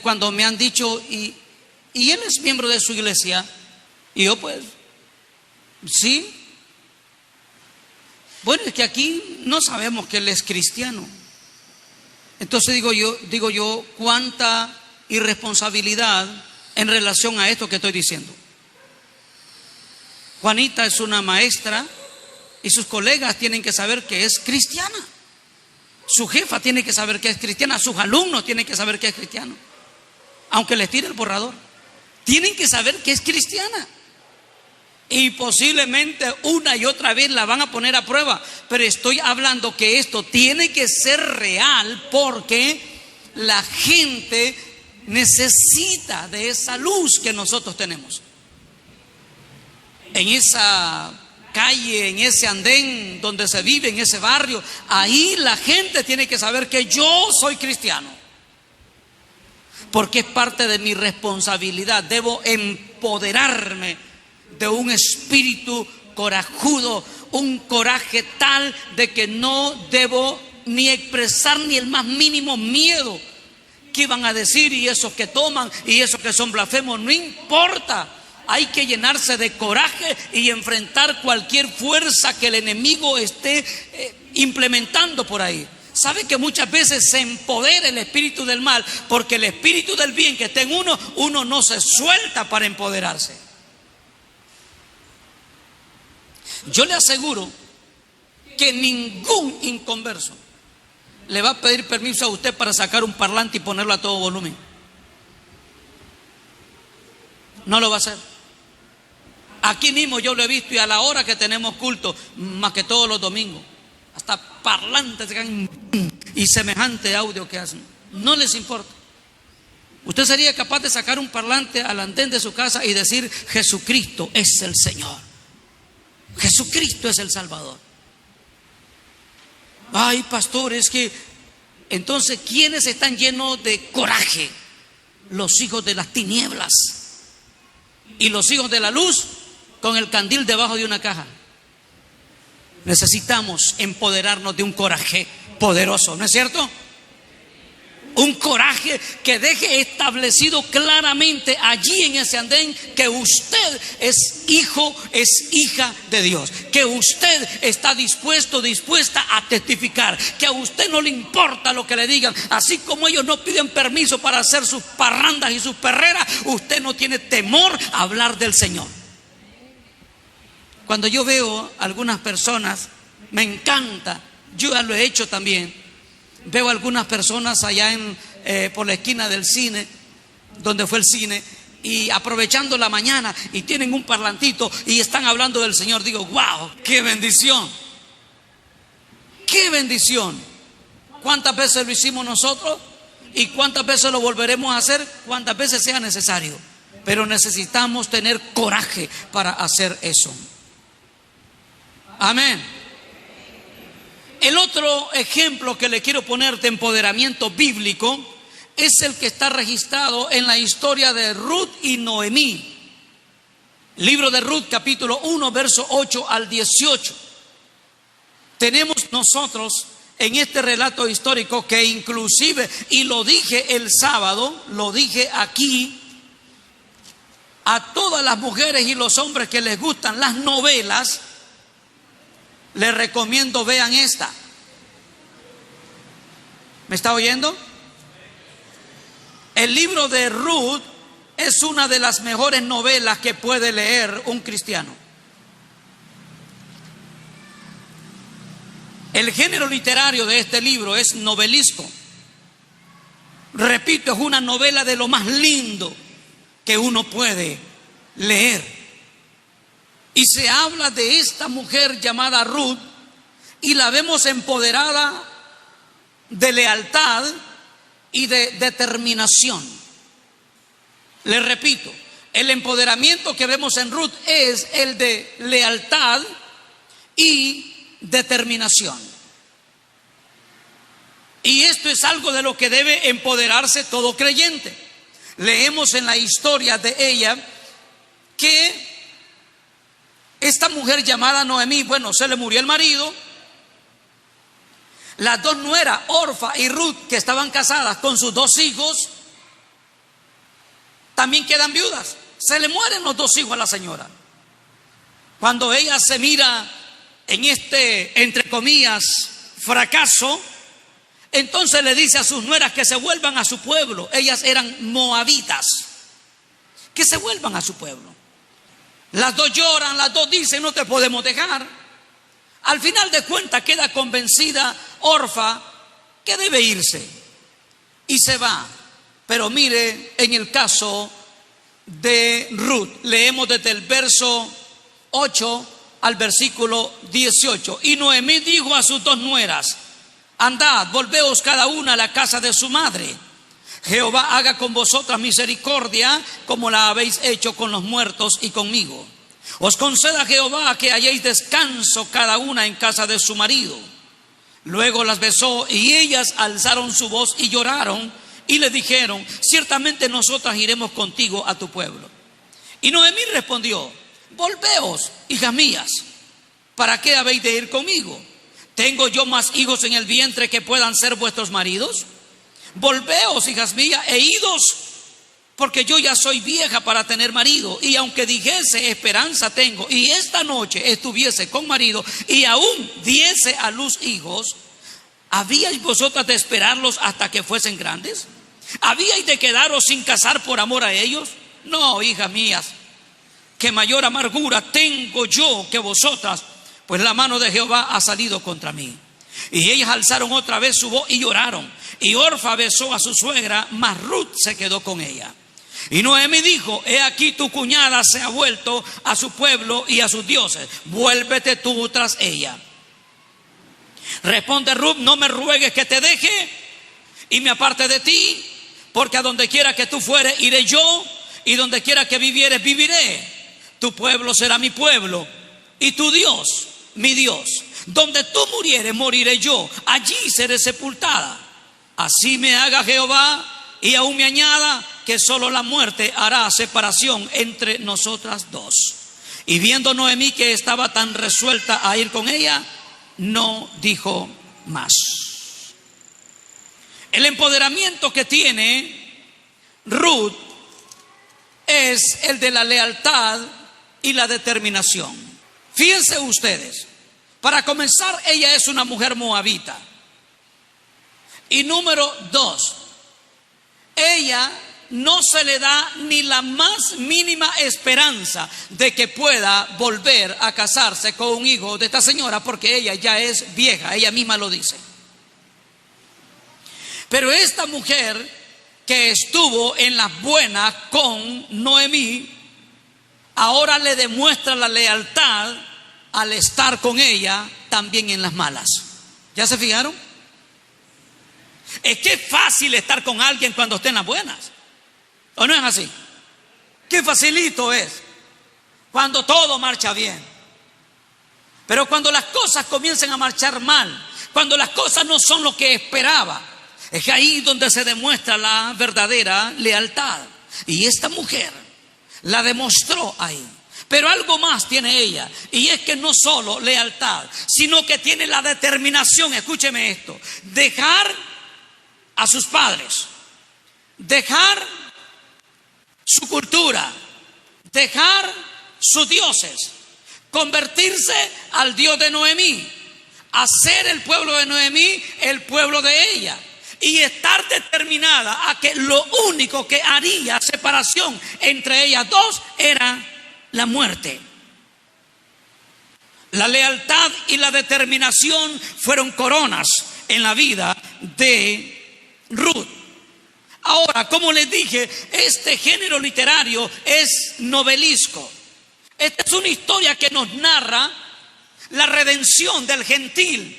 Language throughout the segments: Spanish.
Cuando me han dicho, y él es miembro de su iglesia, y yo pues, sí. Bueno, es que aquí no sabemos que él es cristiano. Entonces digo yo, cuánta irresponsabilidad en relación a esto que estoy diciendo. Juanita es una maestra y sus colegas tienen que saber que es cristiana. Su jefa tiene que saber que es cristiana, sus alumnos tienen que saber que es cristiano. Aunque les tire el borrador, tienen que saber que es cristiana. Y posiblemente una y otra vez la van a poner a prueba. Pero estoy hablando que esto tiene que ser real, porque la gente necesita de esa luz que nosotros tenemos. En esa calle, en ese andén donde se vive, en ese barrio, ahí la gente tiene que saber que yo soy cristiano, porque es parte de mi responsabilidad. Debo empoderarme de un espíritu corajudo, un coraje tal de que no debo ni expresar ni el más mínimo miedo. ¿Qué van a decir? Y esos que toman, y esos que son blasfemos, no importa. Hay que llenarse de coraje y enfrentar cualquier fuerza que el enemigo esté implementando por ahí. ¿Sabe que muchas veces se empodera el espíritu del mal? Porque el espíritu del bien que está en uno no se suelta para empoderarse. Yo le aseguro que ningún inconverso le va a pedir permiso a usted para sacar un parlante y ponerlo a todo volumen. No lo va a hacer. Aquí mismo yo lo he visto, y a la hora que tenemos culto, más que todos los domingos, hasta parlantes y semejante audio que hacen. No les importa. Usted sería capaz de sacar un parlante al andén de su casa y decir: Jesucristo es el Señor, Jesucristo es el Salvador. Ay, pastor, es que entonces, ¿quiénes están llenos de coraje? Los hijos de las tinieblas. Y los hijos de la luz con el candil debajo de una caja. Necesitamos empoderarnos de un coraje poderoso, ¿no es cierto? Un coraje que deje establecido claramente allí en ese andén que usted es hijo, es hija de Dios, que usted está dispuesta a testificar, que a usted no le importa lo que le digan. Así como ellos no piden permiso para hacer sus parrandas y sus perreras, usted no tiene temor a hablar del Señor. Cuando yo veo a algunas personas, me encanta, yo ya lo he hecho también. Veo a algunas personas allá por la esquina del cine, donde fue el cine, y aprovechando la mañana, y tienen un parlantito y están hablando del Señor. Digo: wow, qué bendición, qué bendición. ¿Cuántas veces lo hicimos nosotros? ¿Y cuántas veces lo volveremos a hacer? Cuántas veces sea necesario. Pero necesitamos tener coraje para hacer eso. Amén. El otro ejemplo que le quiero poner de empoderamiento bíblico es el que está registrado en la historia de Ruth y Noemí. Libro de Ruth, capítulo 1, verso 8 al 18. Tenemos nosotros en este relato histórico que inclusive, y lo dije el sábado, lo dije aquí, a todas las mujeres y los hombres que les gustan las novelas, les recomiendo vean esta. ¿Me está oyendo? El libro de Ruth es una de las mejores novelas que puede leer un cristiano. El género literario de este libro es novelesco. Repito, es una novela de lo más lindo que uno puede leer. Y se habla de esta mujer llamada Ruth, y la vemos empoderada de lealtad y de determinación. Le repito, el empoderamiento que vemos en Ruth es el de lealtad y determinación. Y esto es algo de lo que debe empoderarse todo creyente. Leemos en la historia de ella que esta mujer llamada Noemí, bueno, se le murió el marido. Las dos nueras, Orfa y Ruth, que estaban casadas con sus dos hijos, también quedan viudas. Se le mueren los 2 hijos a la señora. Cuando ella se mira en este, entre comillas, fracaso, entonces le dice a sus nueras que se vuelvan a su pueblo. Ellas eran moabitas. Que se vuelvan a su pueblo. Las 2 lloran, las 2 dicen: no te podemos dejar. Al final de cuentas queda convencida Orfa que debe irse y se va. Pero mire, en el caso de Ruth, leemos desde el verso 8 al versículo 18. Y Noemí dijo a sus 2 nueras: andad, volveos cada una a la casa de su madre. Jehová haga con vosotras misericordia, como la habéis hecho con los muertos y conmigo. Os conceda Jehová que halléis descanso cada una en casa de su marido. Luego las besó, y ellas alzaron su voz y lloraron, y le dijeron: ciertamente nosotras iremos contigo a tu pueblo. Y Noemí respondió: volveos, hijas mías, ¿para qué habéis de ir conmigo? ¿Tengo yo más hijos en el vientre que puedan ser vuestros maridos? Volveos, hijas mías, e idos, porque yo ya soy vieja para tener marido. Y aunque dijese: esperanza tengo, y esta noche estuviese con marido, y aún diese a luz hijos, ¿habíais vosotras de esperarlos hasta que fuesen grandes? ¿Habíais de quedaros sin casar por amor a ellos? No, hijas mías, que mayor amargura tengo yo que vosotras, pues la mano de Jehová ha salido contra mí. Y ellas alzaron otra vez su voz y lloraron. Y Orfa besó a su suegra, mas Ruth se quedó con ella. Y Noemí dijo: he aquí tu cuñada se ha vuelto a su pueblo y a sus dioses, vuélvete tú tras ella. Responde Ruth: no me ruegues que te deje y me aparte de ti, porque a donde quiera que tú fueres iré yo, y donde quiera que vivieres viviré. Tu pueblo será mi pueblo, y tu Dios mi Dios. Donde tú murieres moriré yo, allí seré sepultada. Así me haga Jehová, y aún me añada, que solo la muerte hará separación entre nosotras 2. Y viendo Noemí que estaba tan resuelta a ir con ella, no dijo más. El empoderamiento que tiene Ruth es el de la lealtad y la determinación. Fíjense ustedes, para comenzar, ella es una mujer moabita. Y número 2, ella no se le da ni la más mínima esperanza de que pueda volver a casarse con un hijo de esta señora, porque ella ya es vieja, ella misma lo dice. Pero esta mujer que estuvo en las buenas con Noemí, ahora le demuestra la lealtad al estar con ella también en las malas. ¿Ya se fijaron? Es que es fácil estar con alguien cuando esté en las buenas, ¿o no es así? Qué facilito es cuando todo marcha bien. Pero cuando las cosas comienzan a marchar mal, cuando las cosas no son lo que esperaba, es ahí donde se demuestra la verdadera lealtad. Y esta mujer la demostró ahí. Pero algo más tiene ella, y es que no solo lealtad, sino que tiene la determinación, escúcheme esto, dejar a sus padres, dejar su cultura, dejar sus dioses, convertirse al Dios de Noemí, hacer el pueblo de Noemí el pueblo de ella, y estar determinada a que lo único que haría separación entre ellas 2 era la muerte. La lealtad y la determinación fueron coronas en la vida de Ruth. Ahora, como les dije, este género literario es novelesco. Esta es una historia que nos narra la redención del gentil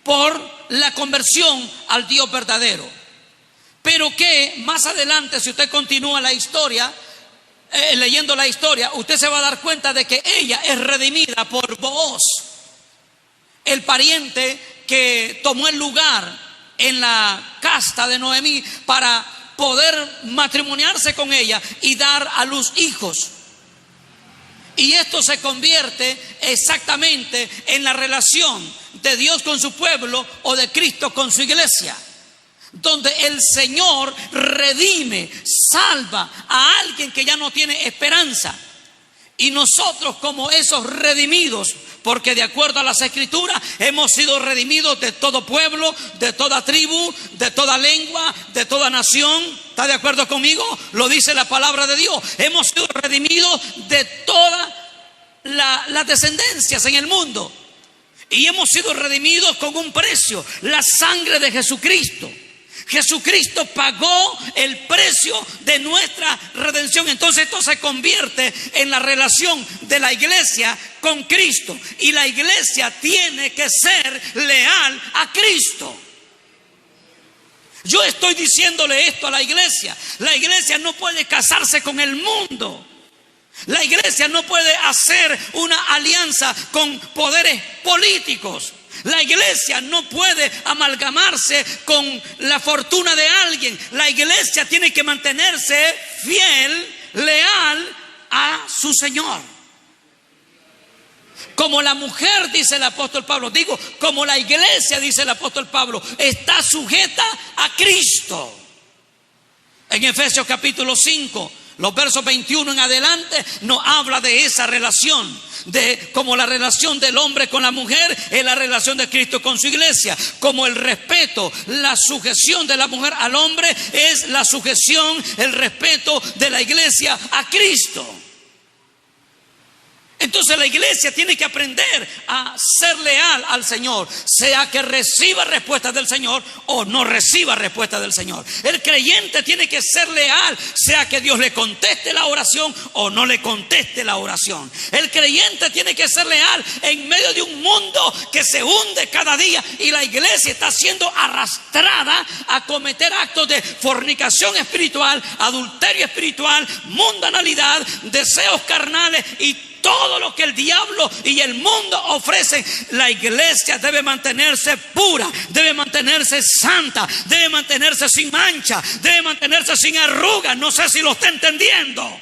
por la conversión al Dios verdadero. Pero que más adelante, si usted continúa la historia, leyendo la historia, usted se va a dar cuenta de que ella es redimida por Booz, el pariente que tomó el lugar en la casta de Noemí para poder matrimoniarse con ella y dar a luz hijos. Y esto se convierte exactamente en la relación de Dios con su pueblo o de Cristo con su iglesia. donde el Señor redime, salva a alguien que ya no tiene esperanza. Y nosotros, como esos redimidos, porque de acuerdo a las Escrituras hemos sido redimidos de todo pueblo, de toda tribu, de toda lengua, de toda nación. ¿Está de acuerdo conmigo? Lo dice la palabra de Dios. Hemos sido redimidos de todas las descendencias en el mundo. Y hemos sido redimidos con un precio, la sangre de Jesucristo. Jesucristo pagó el precio de nuestra redención. Entonces esto se convierte en la relación de la iglesia con Cristo. Y la iglesia tiene que ser leal a Cristo. Yo estoy diciéndole esto a la iglesia. La iglesia no puede casarse con el mundo. La iglesia no puede hacer una alianza con poderes políticos. La iglesia no puede amalgamarse con la fortuna de alguien. La iglesia tiene que mantenerse fiel, leal a su Señor. Como la mujer, dice el apóstol Pablo, digo, como la iglesia, dice el apóstol Pablo, está sujeta a Cristo. En Efesios capítulo 5, los versos 21 en adelante, nos habla de esa relación. De como la relación del hombre con la mujer es la relación de Cristo con su iglesia. Como el respeto, la sujeción de la mujer al hombre es la sujeción, el respeto de la iglesia a Cristo. Entonces la iglesia tiene que aprender a ser leal al Señor, sea que reciba respuestas del Señor o no reciba respuestas del Señor. El creyente tiene que ser leal, sea que Dios le conteste la oración o no le conteste la oración. El creyente tiene que ser leal en medio de un mundo que se hunde cada día y la iglesia está siendo arrastrada a cometer actos de fornicación espiritual, adulterio espiritual, mundanalidad, deseos carnales y todo lo que el diablo y el mundo ofrecen. La iglesia debe mantenerse pura, debe mantenerse santa, debe mantenerse sin mancha, debe mantenerse sin arrugas. No sé si lo está entendiendo.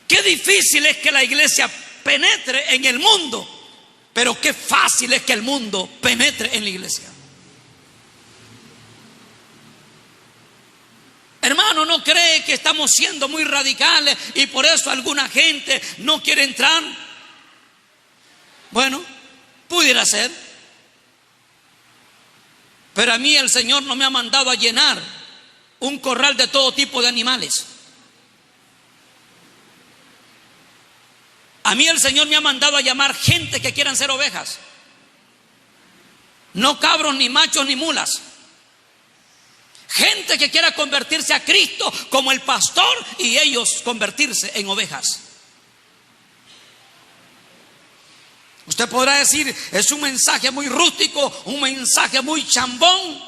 Qué difícil es que la iglesia penetre en el mundo, pero qué fácil es que el mundo penetre en la iglesia. Hermano, ¿no cree que estamos siendo muy radicales y por eso alguna gente no quiere entrar? Bueno, pudiera ser. Pero a mí el Señor no me ha mandado a llenar un corral de todo tipo de animales. A mí el Señor me ha mandado a llamar gente que quieran ser ovejas. No cabros, ni machos, ni mulas. Gente que quiera convertirse a Cristo como el pastor y ellos convertirse en ovejas. Usted podrá decir, es un mensaje muy rústico, un mensaje muy chambón.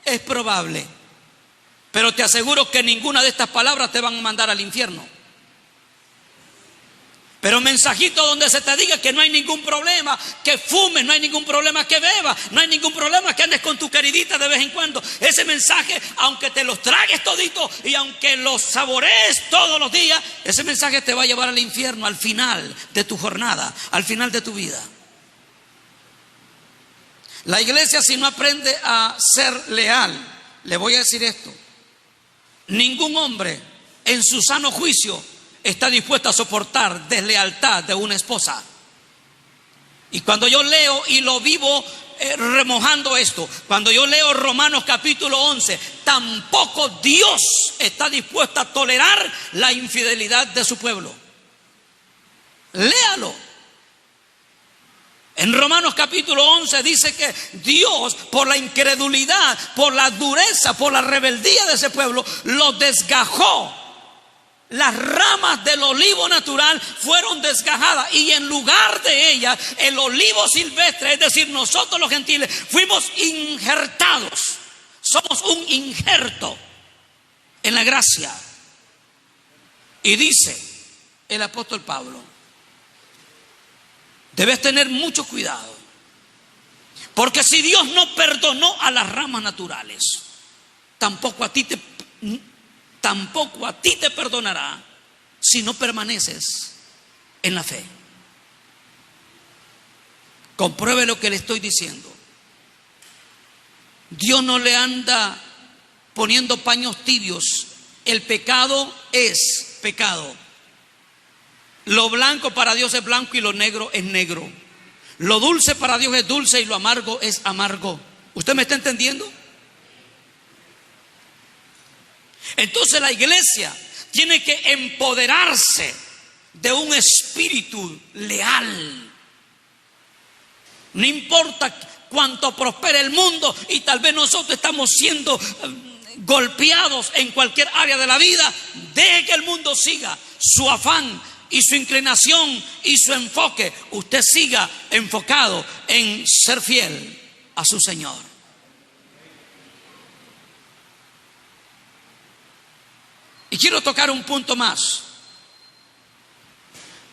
Es probable. Pero te aseguro que ninguna de estas palabras te van a mandar al infierno. Pero mensajito donde se te diga que no hay ningún problema que fumes, no hay ningún problema que bebas, no hay ningún problema que andes con tu queridita de vez en cuando. Ese mensaje, aunque te los tragues todito y aunque los saborees todos los días, ese mensaje te va a llevar al infierno al final de tu jornada, al final de tu vida. La iglesia, si no aprende a ser leal, le voy a decir esto: ningún hombre en su sano juicio está dispuesta a soportar deslealtad de una esposa. Y cuando yo leo y lo vivo remojando esto, cuando yo leo Romanos capítulo 11, tampoco Dios está dispuesto a tolerar la infidelidad de su pueblo. Léalo. En Romanos capítulo 11 dice que Dios, por la incredulidad, por la dureza, por la rebeldía de ese pueblo, lo desgajó. Las ramas del olivo natural fueron desgajadas y en lugar de ellas el olivo silvestre, es decir, nosotros los gentiles, fuimos injertados. Somos un injerto en la gracia. Y dice el apóstol Pablo, debes tener mucho cuidado, porque si Dios no perdonó a las ramas naturales, tampoco a ti te perdonará si no permaneces en la fe. Compruebe lo que le estoy diciendo. Dios no le anda poniendo paños tibios. El pecado es pecado. Lo blanco para Dios es blanco y lo negro es negro. Lo dulce para Dios es dulce y lo amargo es amargo. ¿Usted me está entendiendo? Entonces la iglesia tiene que empoderarse de un espíritu leal. No importa cuánto prospere el mundo y tal vez nosotros estamos siendo golpeados en cualquier área de la vida, deje que el mundo siga su afán y su inclinación y su enfoque. Usted siga enfocado en ser fiel a su Señor. Y quiero tocar un punto más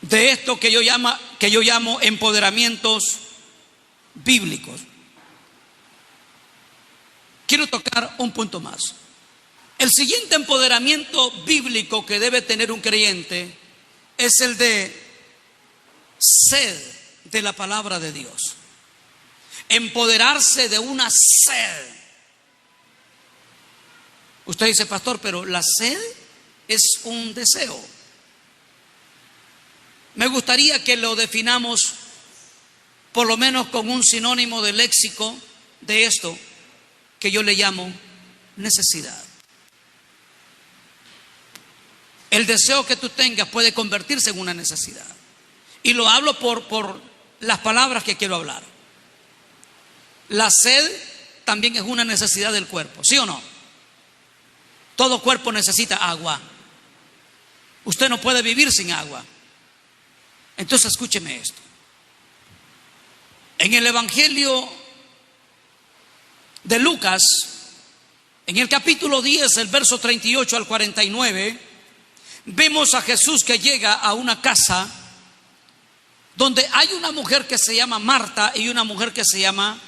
de esto que yo llamo empoderamientos bíblicos. Quiero tocar un punto más. El siguiente empoderamiento bíblico que debe tener un creyente es el de sed de la palabra de Dios. Empoderarse de una sed. Usted dice, pastor, pero la sed es un deseo. Me gustaría que lo definamos por lo menos con un sinónimo de léxico de esto que yo le llamo necesidad. El deseo que tú tengas puede convertirse en una necesidad. Y lo hablo por las palabras que quiero hablar. La sed también es una necesidad del cuerpo, ¿sí o no? Todo cuerpo necesita agua. Usted no puede vivir sin agua. Entonces escúcheme esto. En el Evangelio de Lucas, en el capítulo 10, el verso 38 al 49, vemos a Jesús que llega a una casa donde hay una mujer que se llama Marta y una mujer que se llama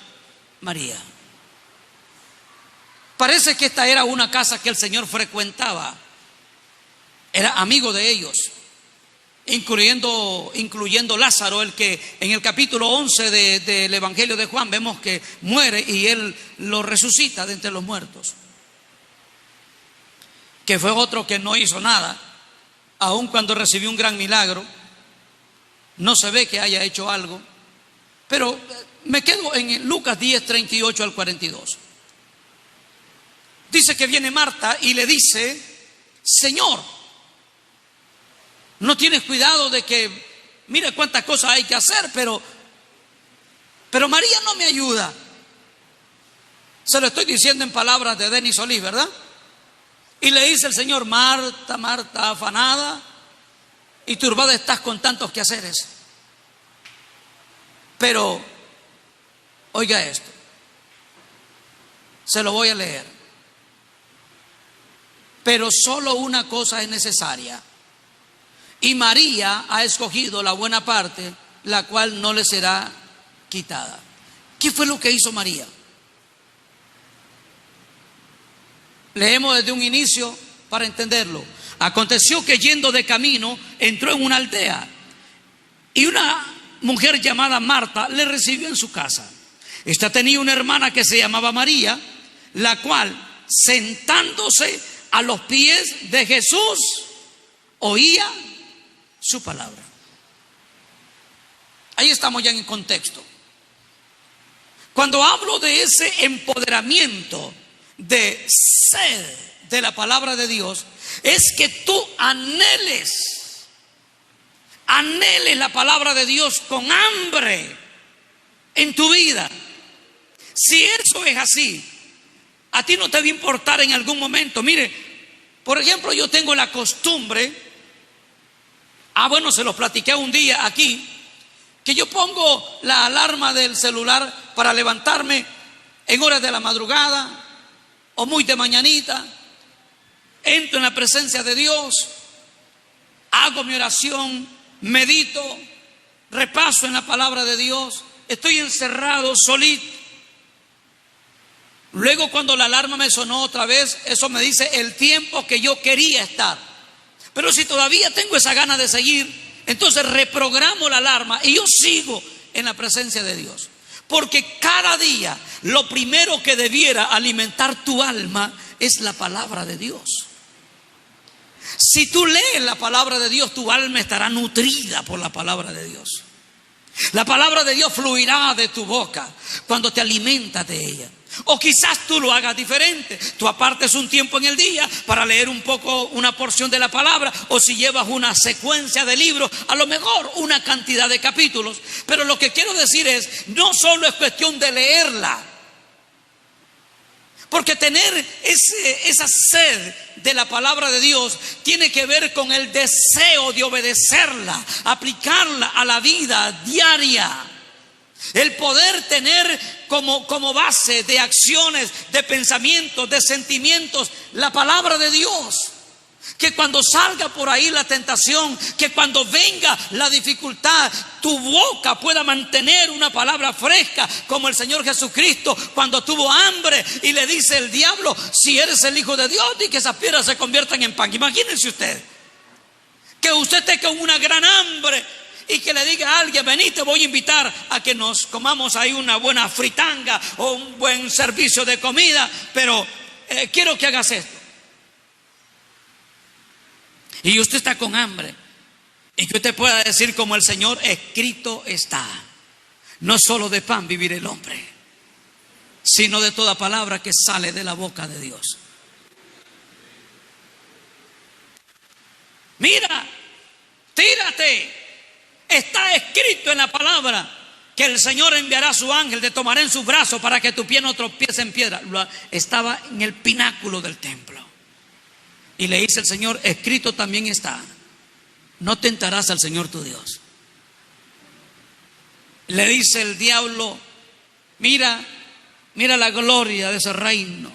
María. Parece que esta era una casa que el Señor frecuentaba. Era amigo de ellos, incluyendo Lázaro, el que en el capítulo 11 del Evangelio de Juan vemos que muere y él lo resucita de entre los muertos. Que fue otro que no hizo nada, aun cuando recibió un gran milagro. No se ve que haya hecho algo. Pero me quedo en Lucas 10, 38 al 42. Dice que viene Marta y le dice: Señor, no tienes cuidado de que, mira cuántas cosas hay que hacer, pero María no me ayuda. Se lo estoy diciendo en palabras de Denis Solís, ¿verdad? Y le dice el Señor: Marta, Marta, afanada y turbada estás con tantos quehaceres. Pero, oiga esto, se lo voy a leer. Pero solo una cosa es necesaria, y María ha escogido la buena parte, la cual no le será quitada. ¿Qué fue lo que hizo María? Leemos desde un inicio para entenderlo. Aconteció que yendo de camino entró en una aldea y una mujer llamada Marta le recibió en su casa. Esta tenía una hermana que se llamaba María, la cual, sentándose a los pies de Jesús, oía su palabra. Ahí estamos ya en contexto. Cuando hablo de ese empoderamiento de sed de la palabra de Dios, es que tú anheles la palabra de Dios con hambre en tu vida. Si eso es así, a ti no te va a importar en algún momento. Mire, por ejemplo, yo tengo la costumbre, se los platiqué un día aquí, que yo pongo la alarma del celular para levantarme en horas de la madrugada o muy de mañanita. Entro en la presencia de Dios, hago mi oración, medito, repaso en la palabra de Dios, estoy encerrado, solito. Luego, cuando la alarma me sonó otra vez, eso me dice el tiempo que yo quería estar. Pero si todavía tengo esa gana de seguir, entonces reprogramo la alarma y yo sigo en la presencia de Dios. Porque cada día lo primero que debiera alimentar tu alma es la palabra de Dios. Si tú lees la palabra de Dios, tu alma estará nutrida por la palabra de Dios. La palabra de Dios fluirá de tu boca cuando te alimentas de ella. O quizás tú lo hagas diferente. Tú apartes un tiempo en el día para leer un poco, una porción de la palabra. O si llevas una secuencia de libros, a lo mejor una cantidad de capítulos. Pero lo que quiero decir es, no solo es cuestión de leerla. Porque tener esa sed de la palabra de Dios tiene que ver con el deseo de obedecerla, aplicarla a la vida diaria. El poder tener como base de acciones, de pensamientos, de sentimientos, la palabra de Dios. Que cuando salga por ahí la tentación, que cuando venga la dificultad, tu boca pueda mantener una palabra fresca, como el Señor Jesucristo cuando tuvo hambre y le dice el diablo: si eres el Hijo de Dios, di que esas piedras se conviertan en pan. Imagínense usted que usted esté con una gran hambre y que le diga a alguien: vení, te voy a invitar a que nos comamos ahí una buena fritanga o un buen servicio de comida, pero quiero que hagas esto. Y usted está con hambre, y que usted pueda decir como el Señor: escrito está, no solo de pan vivir el hombre, sino de toda palabra que sale de la boca de Dios. Mira, tírate, está escrito en la palabra que el Señor enviará a su ángel, te tomará en sus brazos para que tu pie no tropiece en piedra. Estaba en el pináculo del templo. Y le dice el Señor: escrito también está, no tentarás al Señor tu Dios. Le dice el diablo: mira la gloria de ese reino.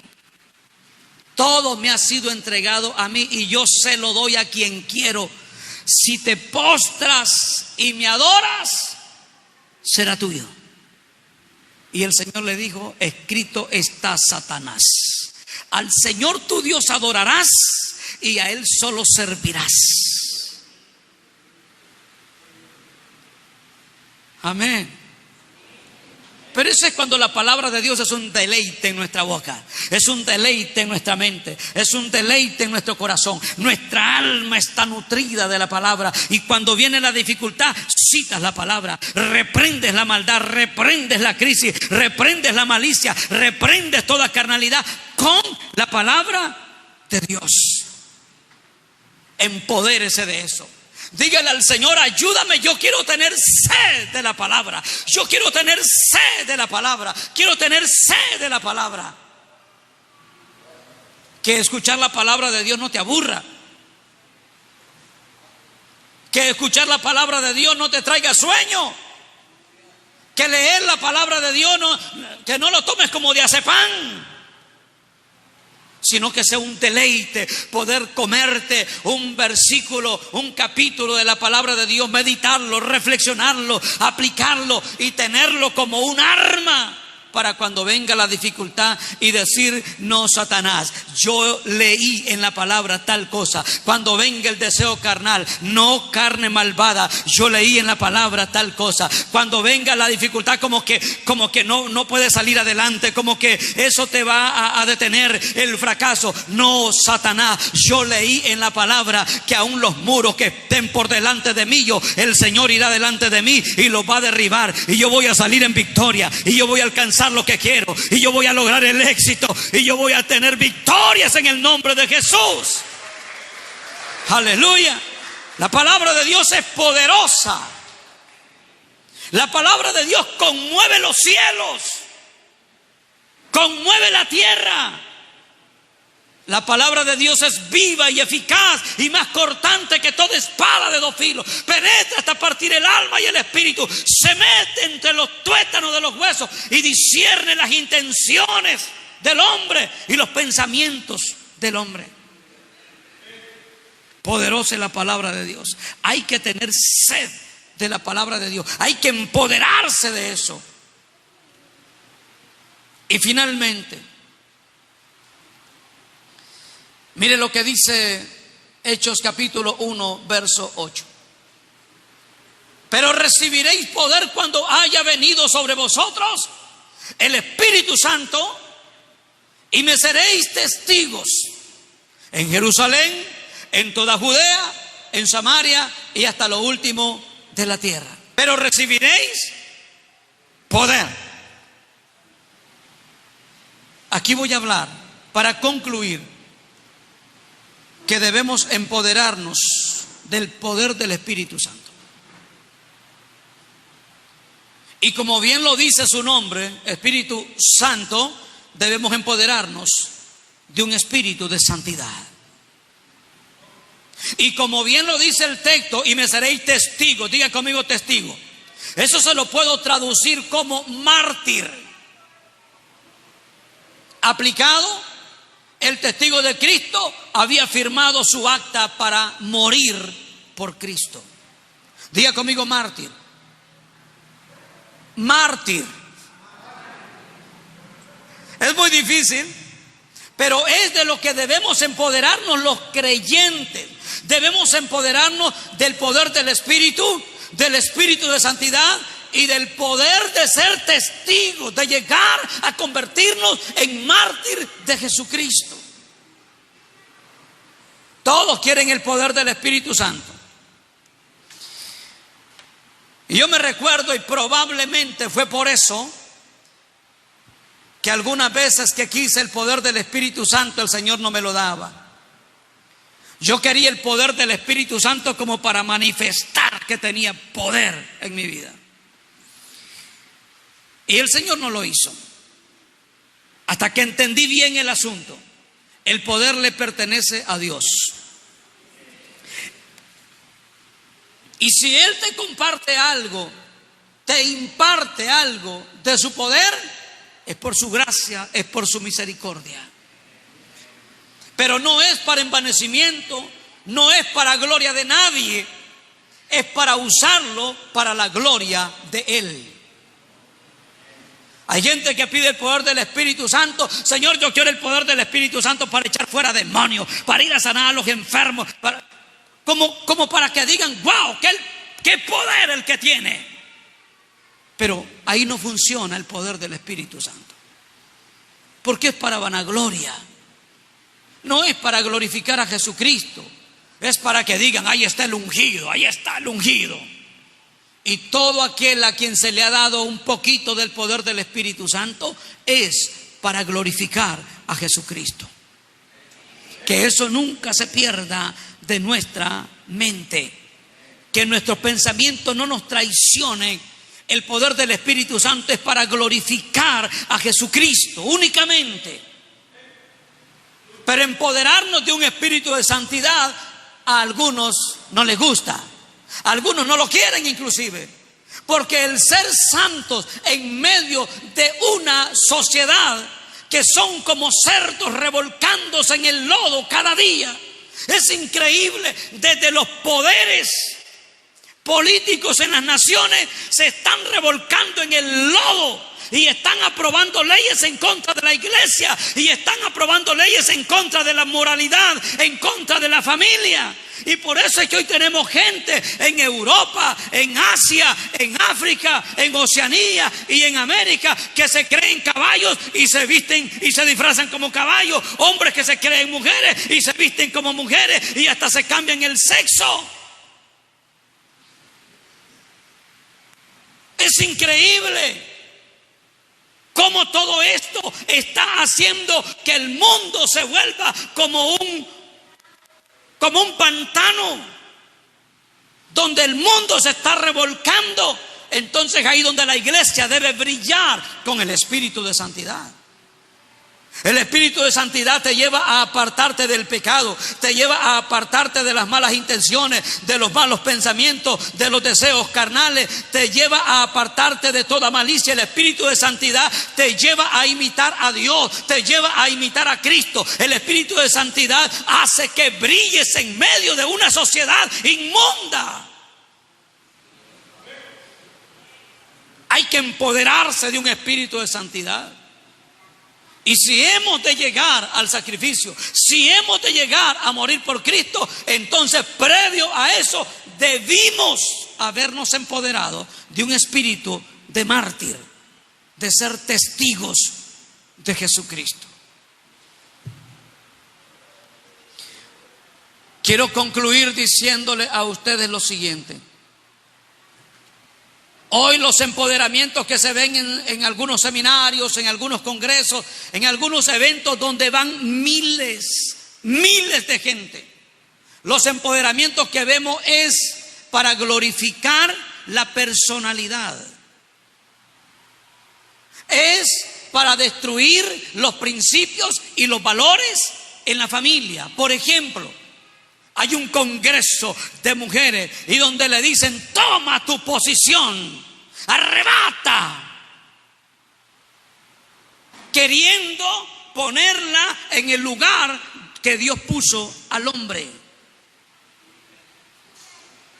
Todo me ha sido entregado a mí y yo se lo doy a quien quiero. Si te postras y me adoras, será tuyo. Y el Señor le dijo: escrito está, Satanás, al Señor tu Dios adorarás y a Él solo servirás. Amén. Pero eso es cuando la palabra de Dios es un deleite en nuestra boca, es un deleite en nuestra mente, es un deleite en nuestro corazón. Nuestra alma está nutrida de la palabra, y cuando viene la dificultad, citas la palabra, reprendes la maldad, reprendes la crisis, reprendes la malicia, reprendes toda carnalidad con la palabra de Dios. Empodérese de eso. Dígale al Señor: ayúdame, yo quiero tener sed de la palabra. Yo quiero tener sed de la palabra. Quiero tener sed de la palabra. Que escuchar la palabra de Dios no te aburra. Que escuchar la palabra de Dios no te traiga sueño. Que leer la palabra de Dios que no lo tomes como de azepán, sino que sea un deleite poder comerte un versículo, un capítulo de la palabra de Dios, meditarlo, reflexionarlo, aplicarlo y tenerlo como un arma para cuando venga la dificultad y decir: no, Satanás, yo leí en la palabra tal cosa. Cuando venga el deseo carnal: no, carne malvada, yo leí en la palabra tal cosa. Cuando venga la dificultad, como que no puedes salir adelante, como que eso te va a detener el fracaso: no, Satanás, yo leí en la palabra que aún los muros que estén por delante de mí, el Señor irá delante de mí y los va a derribar, y yo voy a salir en victoria, y yo voy a alcanzar lo que quiero, y yo voy a lograr el éxito, y yo voy a tener victorias en el nombre de Jesús. Aleluya. La palabra de Dios es poderosa. La palabra de Dios conmueve los cielos, conmueve la tierra. La palabra de Dios es viva y eficaz y más cortante que toda espada de dos filos. Penetra hasta partir el alma y el espíritu. Se mete entre los tuétanos de los huesos y discierne las intenciones del hombre y los pensamientos del hombre. Poderosa es la palabra de Dios. Hay que tener sed de la palabra de Dios. Hay que empoderarse de eso. Y finalmente, mire lo que dice Hechos capítulo 1, verso 8. Pero recibiréis poder cuando haya venido sobre vosotros el Espíritu Santo, y me seréis testigos en Jerusalén, en toda Judea, en Samaria y hasta lo último de la tierra. Pero recibiréis poder. Aquí voy a hablar, para concluir, que debemos empoderarnos del poder del Espíritu Santo. Y como bien lo dice su nombre, Espíritu Santo, debemos empoderarnos de un espíritu de santidad. Y como bien lo dice el texto, y me seréis testigos, diga conmigo testigo. Eso se lo puedo traducir como mártir. Aplicado, el testigo de Cristo había firmado su acta para morir por Cristo. Diga conmigo mártir. Mártir. Es muy difícil, pero es de lo que debemos empoderarnos los creyentes. Debemos empoderarnos del poder del Espíritu de santidad y del poder de ser testigos, de llegar a convertirnos en mártir de Jesucristo. Todos quieren el poder del Espíritu Santo. Y yo me recuerdo, y probablemente fue por eso, que algunas veces que quise el poder del Espíritu Santo, el Señor no me lo daba. Yo quería el poder del Espíritu Santo como para manifestar que tenía poder en mi vida. Y el Señor no lo hizo. Hasta que entendí bien el asunto. El poder le pertenece a Dios. Y si Él te comparte algo, te imparte algo de su poder, es por su gracia, es por su misericordia. Pero no es para envanecimiento, no es para gloria de nadie, es para usarlo para la gloria de Él. Hay gente que pide el poder del Espíritu Santo. Señor, yo quiero el poder del Espíritu Santo para echar fuera demonios, para ir a sanar a los enfermos, como para que digan, wow, qué poder el que tiene. Pero ahí no funciona el poder del Espíritu Santo, porque es para vanagloria. No es para glorificar a Jesucristo, es para que digan, ahí está el ungido, ahí está el ungido. Y todo aquel a quien se le ha dado un poquito del poder del Espíritu Santo es para glorificar a Jesucristo. Que eso nunca se pierda de nuestra mente, que nuestros pensamientos no nos traicionen. El poder del Espíritu Santo es para glorificar a Jesucristo únicamente. Pero empoderarnos de un espíritu de santidad a algunos no les gusta, a algunos no lo quieren inclusive, porque el ser santos en medio de una sociedad que son como cerdos revolcándose en el lodo cada día, es increíble. Desde los poderes políticos en las naciones se están revolcando en el lodo y están aprobando leyes en contra de la iglesia, y están aprobando leyes en contra de la moralidad, en contra de la familia. Y por eso es que hoy tenemos gente en Europa, en Asia, en África, en Oceanía y en América que se creen caballos y se visten y se disfrazan como caballos. Hombres que se creen mujeres y se visten como mujeres y hasta se cambian el sexo. Es increíble cómo todo esto está haciendo que el mundo se vuelva como un pantano, donde el mundo se está revolcando. Entonces ahí donde la iglesia debe brillar con el espíritu de santidad. El espíritu de santidad te lleva a apartarte del pecado, te lleva a apartarte de las malas intenciones, de los malos pensamientos, de los deseos carnales, te lleva a apartarte de toda malicia. El espíritu de santidad te lleva a imitar a Dios, te lleva a imitar a Cristo. El espíritu de santidad hace que brilles en medio de una sociedad inmunda. Hay que empoderarse de un espíritu de santidad. Y si hemos de llegar al sacrificio, si hemos de llegar a morir por Cristo, entonces previo a eso debimos habernos empoderado de un espíritu de mártir, de ser testigos de Jesucristo. Quiero concluir diciéndole a ustedes lo siguiente. Hoy los empoderamientos que se ven en algunos seminarios, en algunos congresos, en algunos eventos donde van miles de gente, los empoderamientos que vemos es para glorificar la personalidad. Es para destruir los principios y los valores en la familia. Por ejemplo, hay un congreso de mujeres y donde le dicen: toma tu posición, arrebata, queriendo ponerla en el lugar que Dios puso al hombre.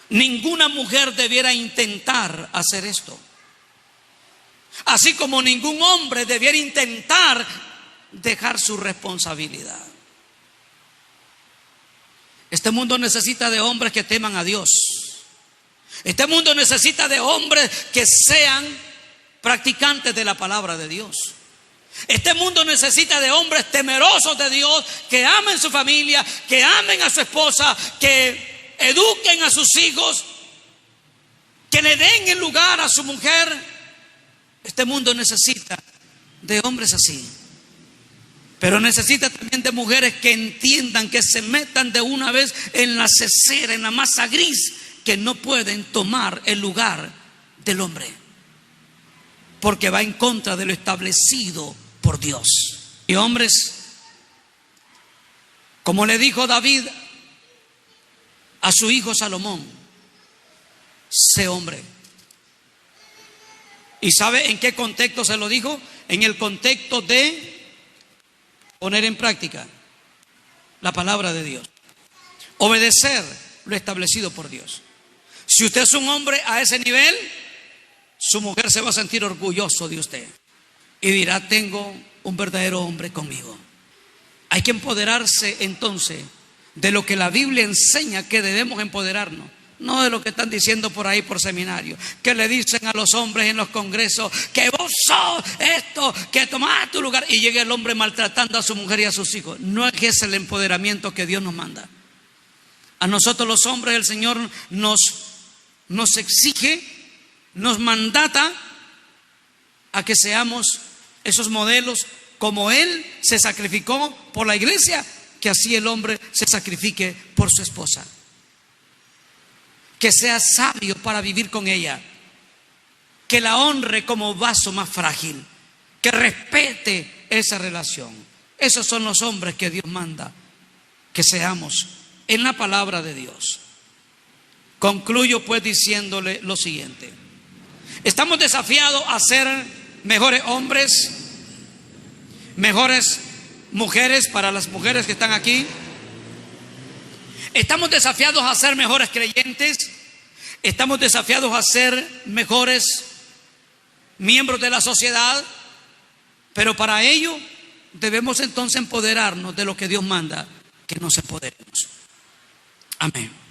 Ninguna mujer debiera intentar hacer esto, así como ningún hombre debiera intentar dejar su responsabilidad. Este mundo necesita de hombres que teman a Dios. Este mundo necesita de hombres que sean practicantes de la palabra de Dios. Este mundo necesita de hombres temerosos de Dios, que amen su familia, que amen a su esposa, que eduquen a sus hijos, que le den el lugar a su mujer. Este mundo necesita de hombres así. Pero necesita también de mujeres que entiendan, que se metan de una vez en la cesera, en la masa gris, que no pueden tomar el lugar del hombre, porque va en contra de lo establecido por Dios. Y hombres, como le dijo David a su hijo Salomón: sé hombre. ¿Y sabe en qué contexto se lo dijo? En el contexto de poner en práctica la palabra de Dios, obedecer lo establecido por Dios. Si usted es un hombre a ese nivel, su mujer se va a sentir orgulloso de usted y dirá: tengo un verdadero hombre conmigo. Hay que empoderarse entonces de lo que la Biblia enseña que debemos empoderarnos, no de lo que están diciendo por ahí por seminario, que le dicen a los hombres en los congresos que vos sos esto, que tomás tu lugar, y llega el hombre maltratando a su mujer y a sus hijos. No es ese el empoderamiento que Dios nos manda. A nosotros los hombres el Señor nos exige, nos mandata a que seamos esos modelos, como Él se sacrificó por la iglesia, que así el hombre se sacrifique por su esposa. Que sea sabio para vivir con ella, que la honre como vaso más frágil, que respete esa relación. Esos son los hombres que Dios manda que seamos en la palabra de Dios. Concluyo pues diciéndole lo siguiente: estamos desafiados a ser mejores hombres, mejores mujeres para las mujeres que están aquí. Estamos desafiados a ser mejores creyentes. Estamos desafiados a ser mejores miembros de la sociedad. Pero para ello debemos entonces empoderarnos de lo que Dios manda que nos empoderemos. Amén.